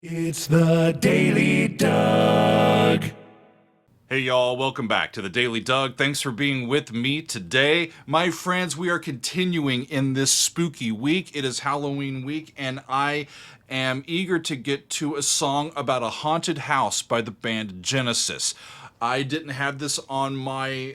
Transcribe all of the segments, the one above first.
It's the Daily Doug. Hey y'all, welcome back to the Daily Doug. Thanks for being with me today. My friends, we are continuing in this spooky week. It is Halloween week, and I am eager to get to a song about a haunted house by the band Genesis. I didn't have this on my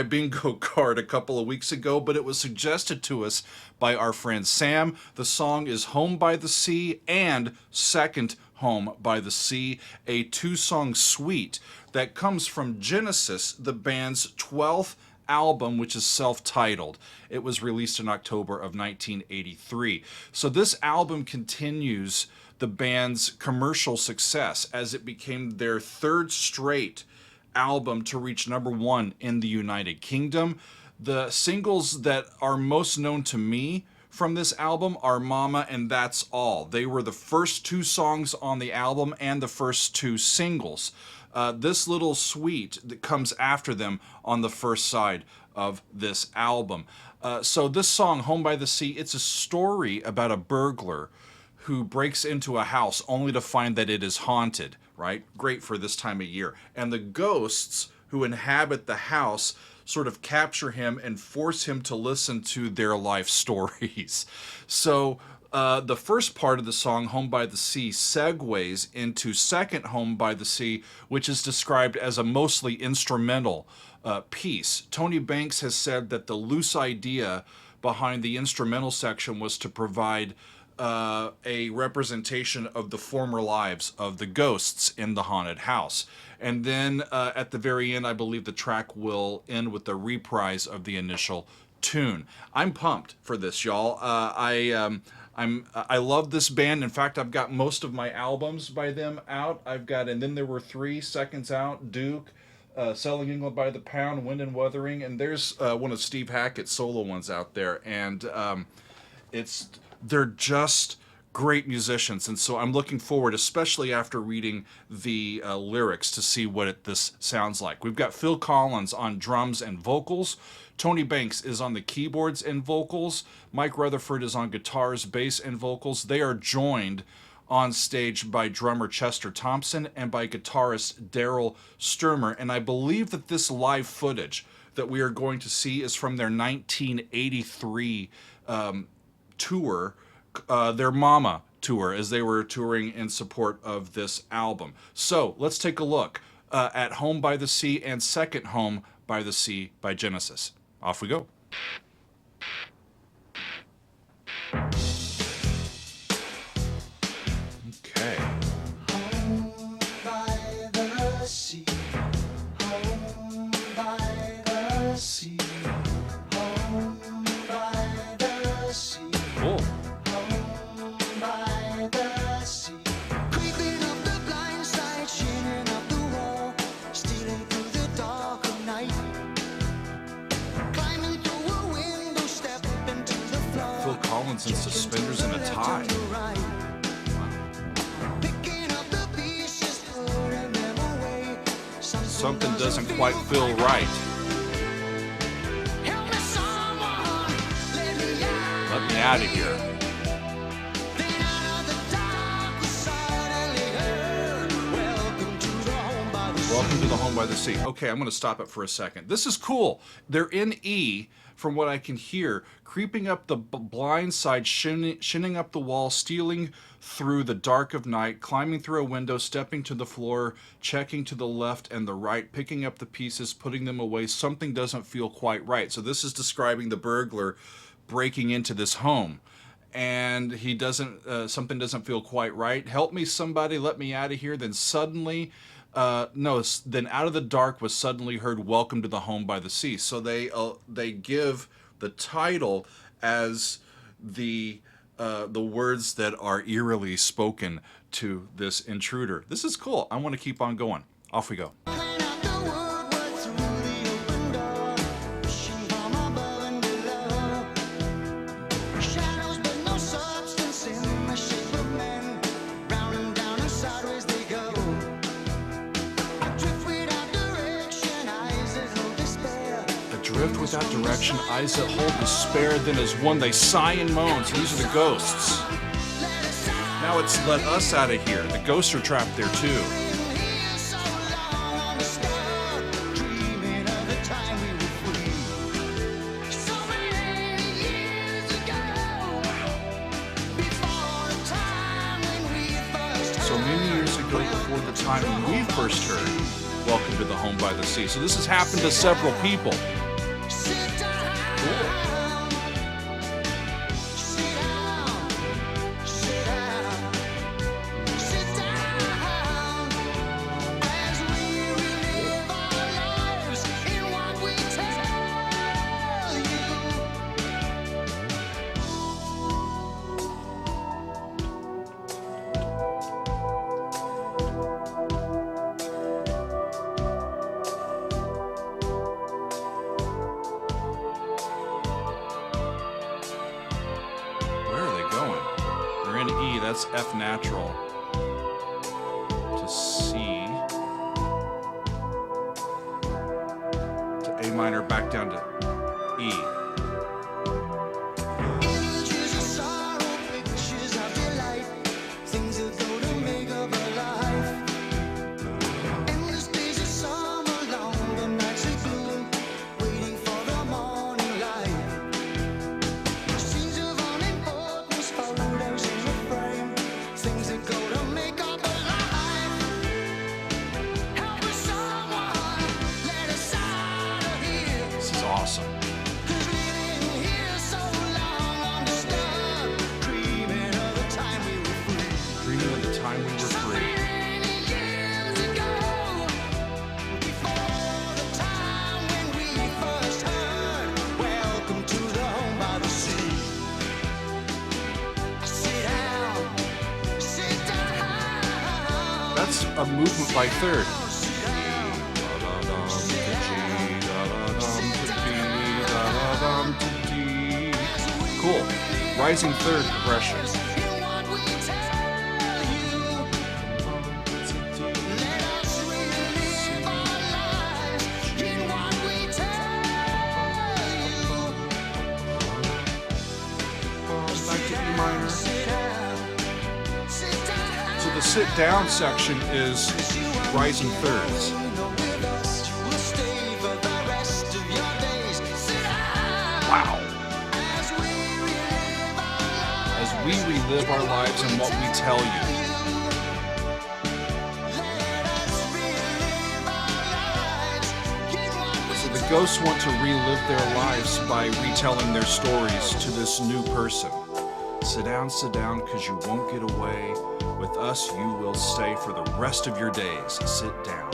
bingo card a couple of weeks ago, but it was suggested to us by our friend Sam. The song is Home by the Sea and Second Home by the Sea, a two-song suite that comes from Genesis, the band's 12th album, which is self-titled. It was released in October of 1983. So this album continues the band's commercial success as it became their third straight album to reach #1 in the United Kingdom. The singles that are most known to me from this album are Mama and That's All. They were the first two songs on the album and the first two singles. This little suite that comes after them on the first side of this album. So this song, Home by the Sea, it's a story about a burglar who breaks into a house only to find that it is haunted, right? Great for this time of year. And the ghosts who inhabit the house sort of capture him and force him to listen to their life stories. So the first part of the song, Home by the Sea, segues into Second Home by the Sea, which is described as a mostly instrumental piece. Tony Banks has said that the loose idea behind the instrumental section was to provide a representation of the former lives of the ghosts in the haunted house. And then at the very end, I believe the track will end with a reprise of the initial tune. I'm pumped for this, y'all. I love this band. In fact, I've got most of my albums by them out. And then there were 3 seconds out: Duke, Selling England by the Pound, Wind and Wuthering, and there's one of Steve Hackett's solo ones out there. And they're just great musicians, and so I'm looking forward, especially after reading the lyrics, to see what this sounds like. We've got Phil Collins on drums and vocals. Tony Banks is on the keyboards and vocals. Mike Rutherford is on guitars, bass, and vocals. They are joined on stage by drummer Chester Thompson and by guitarist Daryl Sturmer. And I believe that this live footage that we are going to see is from their 1983 tour, their Mama tour, as they were touring in support of this album. So let's take a look at Home by the Sea and Second Home by the Sea by Genesis. Off we go. Okay. Home by the sea, home by the sea, home by the sea. Cool. Home by the sea, creeping up the blind side, shining up the wall, stealing through the dark of night, climbing through a window, stepping to the floor. Phil Collins in suspenders and a tie. Picking up the pieces, putting them away. Something doesn't quite feel right. Help me, someone, let me out. Let me out of here. Then out of the dark, we suddenly heard, welcome to the home by the sea. Welcome to the Home by the Sea. Okay, I'm going to stop it for a second. This is cool. They're in E, from what I can hear, creeping up the blind side, shinning up the wall, stealing through the dark of night, climbing through a window, stepping to the floor, checking to the left and the right, picking up the pieces, putting them away. Something doesn't feel quite right. So this is describing the burglar breaking into this home. And he doesn't, something doesn't feel quite right. Help me, somebody, let me out of here. Then suddenly, then out of the dark was suddenly heard, welcome to the Home by the Sea. So they give the title as the words that are eerily spoken to this intruder. This is cool. I want to keep on going. Off we go. Playing out the woodwork through the open door, wishing from above and below. Shadows but no substance in the shape of men, round and down and sideways they go. Adrift without direction, eyes that hold despair. Adrift without direction, eyes that hold despair, then as one they sigh and moan. So these are the ghosts. Let us out. Now it's let us out of here. The ghosts are trapped there too. So many years ago, before the time when we first heard Welcome to the Home by the Sea. So this has happened to several people. That's F natural to C to A minor back down to E. That's a movement by third. Cool. Rising third progression. Back to E minor. So the sit down section is rising thirds. Wow. As we relive our lives and what we tell you. So the ghosts want to relive their lives by retelling their stories to this new person. Sit down, cause you won't get away. With us, you will stay for the rest of your days. Sit down.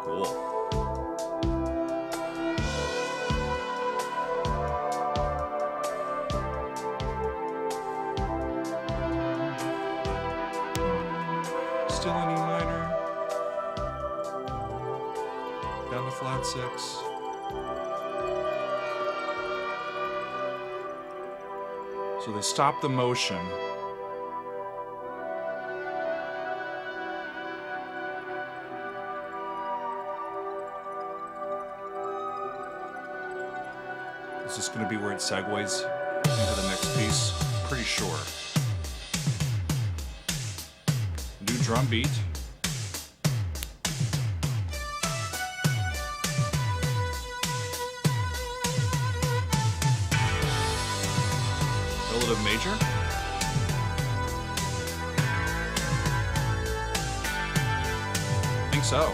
Cool. Still in E minor. Down to flat 6. So they stop the motion. Is this going to be where it segues into the next piece? Pretty sure. New drum beat. Relative major. I think so.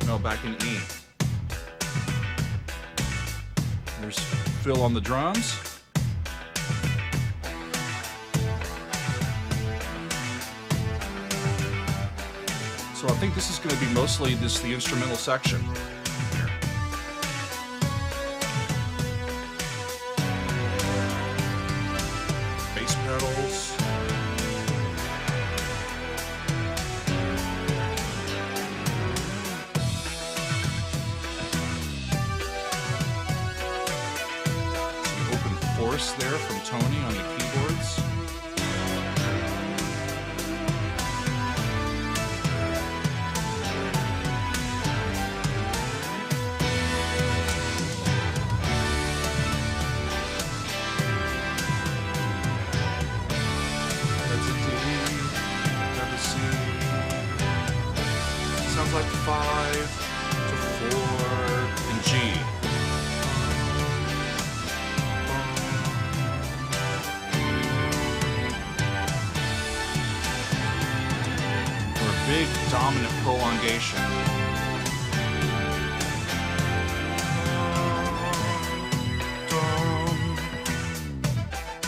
No, back in E. There's Phil on the drums. So I think this is going to be mostly the instrumental section. Bass pedals. Some open force there from Tony on the keyboards. dominant prolongation.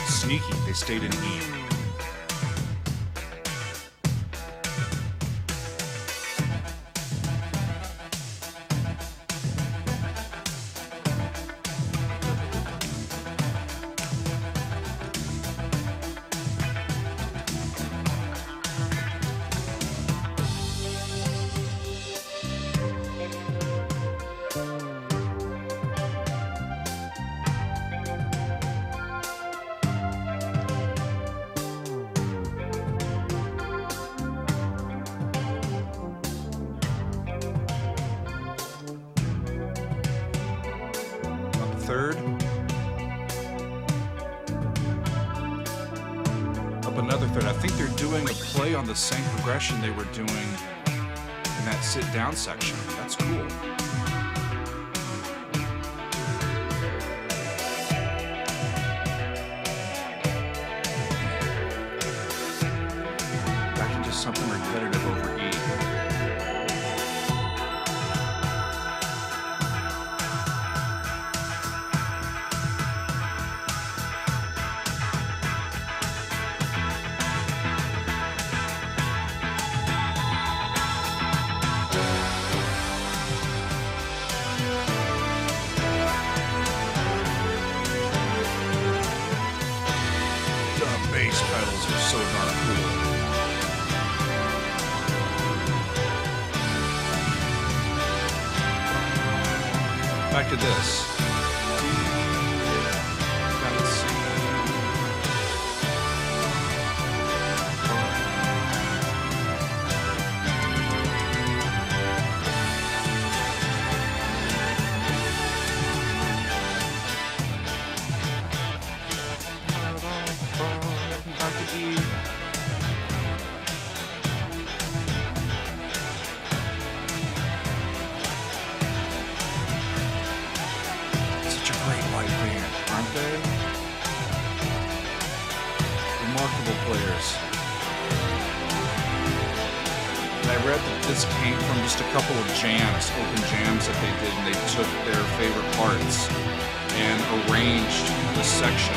Sneaky, they stayed in E. Third. Up another third. I think they're doing a play on the same progression they were doing in that sit-down section. That's cool. Back into something repetitive over E. Bass pedals are so darn cool. Back to this. Let's see. Back to E. Such a great live band, aren't they? Remarkable players. And I read that this came from just a couple of jams, open jams that they did, and they took their favorite parts and arranged the section.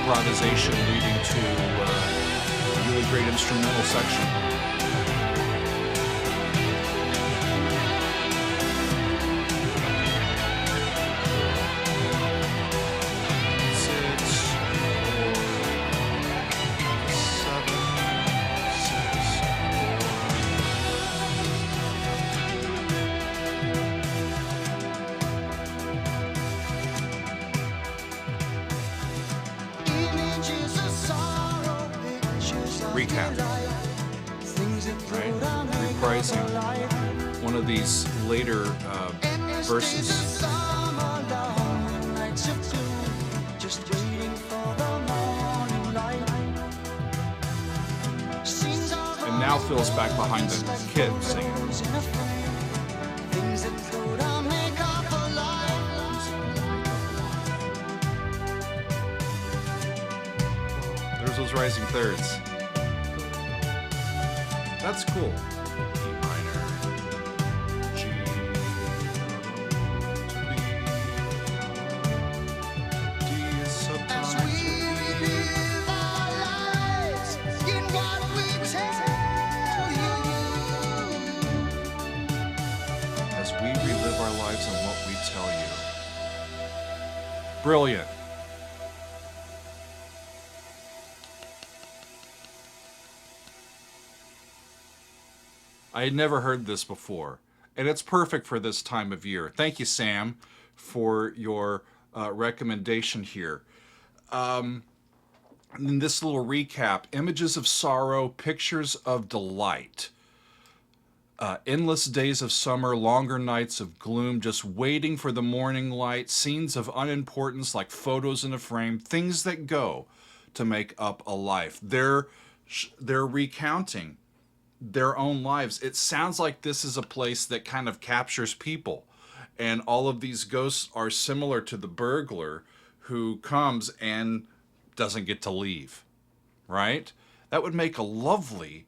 Improvisation leading to a really great instrumental section. Recap, right? Reprising one of these later verses. And now Phil's back behind the kid singing. There's those rising thirds. That's cool. E minor, G, to B, D is subtonic to E. As we relive our lives in what we tell you. Brilliant. I had never heard this before, and it's perfect for this time of year. Thank you, Sam, for your recommendation here. In this little recap, images of sorrow, pictures of delight. Endless days of summer, longer nights of gloom, just waiting for the morning light, scenes of unimportance like photos in a frame, things that go to make up a life. They're recounting their own lives. It sounds like this is a place that kind of captures people, and all of these ghosts are similar to the burglar who comes and doesn't get to leave, right? that would make a lovely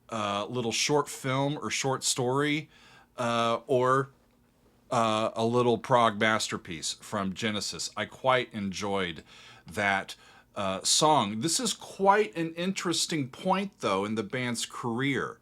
little short film or short story, or a little prog masterpiece from Genesis. I quite enjoyed that song. This is quite an interesting point, though, in the band's career.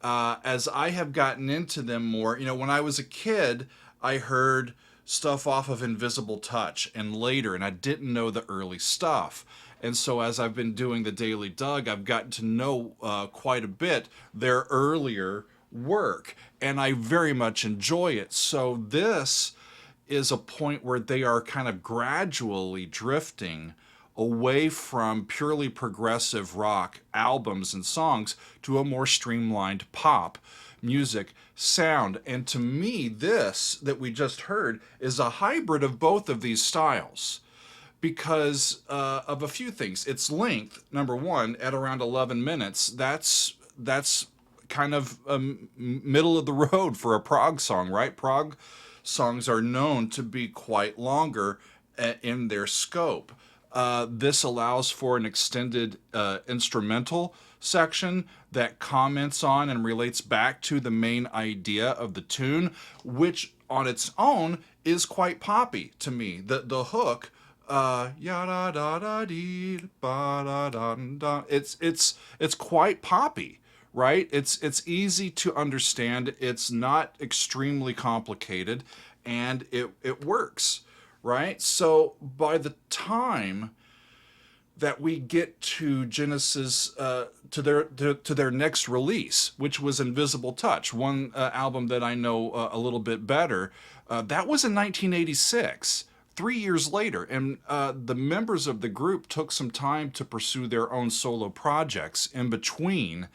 As I have gotten into them more, when I was a kid, I heard stuff off of Invisible Touch and later, and I didn't know the early stuff. And so as I've been doing the Daily Doug, I've gotten to know quite a bit their earlier work, and I very much enjoy it. So this is a point where they are kind of gradually drifting away from purely progressive rock albums and songs to a more streamlined pop music sound. And to me, this that we just heard is a hybrid of both of these styles because of a few things. Its length, number one, at around 11 minutes, that's kind of middle of the road for a prog song, right? Prog songs are known to be quite longer in their scope. This allows for an extended instrumental section that comments on and relates back to the main idea of the tune, which on its own is quite poppy to me. The hook, ya da da da dee ba da da da, it's quite poppy, right? It's easy to understand. It's not extremely complicated, and it works, right? So by the time that we get to Genesis, to their next release, which was Invisible Touch, one album that I know a little bit better, that was in 1986. 3 years later, and the members of the group took some time to pursue their own solo projects in between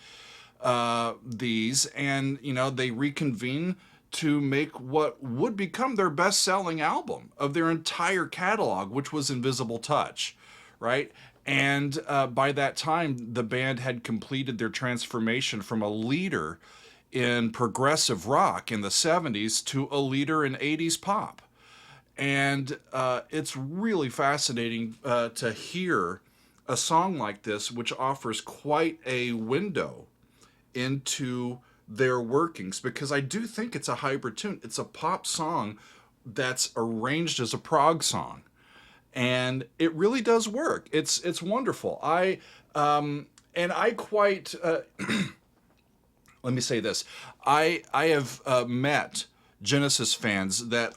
these, and they reconvene to make what would become their best-selling album of their entire catalog, which was Invisible Touch, right? And by that time, the band had completed their transformation from a leader in progressive rock in the 70s to a leader in 80s pop. And it's really fascinating to hear a song like this, which offers quite a window into their workings, because I do think it's a hybrid tune. It's a pop song that's arranged as a prog song, and it really does work. It's wonderful. I quite let me say this. I have met Genesis fans that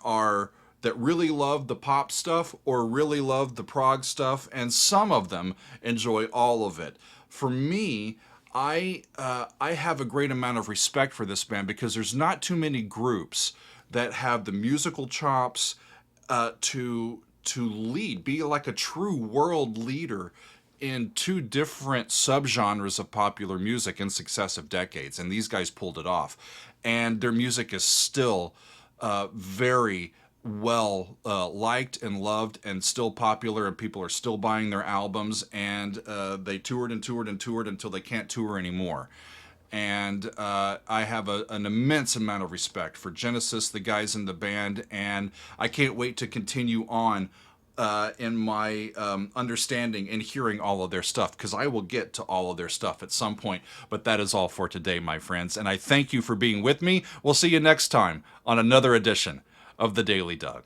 really love the pop stuff or really love the prog stuff, and some of them enjoy all of it. For me, I have a great amount of respect for this band because there's not too many groups that have the musical chops to lead, be like a true world leader in two different subgenres of popular music in successive decades, and these guys pulled it off. And their music is still very well liked and loved and still popular, and people are still buying their albums, and they toured and toured and toured until they can't tour anymore. And I have an immense amount of respect for Genesis, the guys in the band, and I can't wait to continue on in my understanding and hearing all of their stuff, because I will get to all of their stuff at some point. But that is all for today, my friends, and I thank you for being with me. We'll see you next time on another edition of the Daily Doug.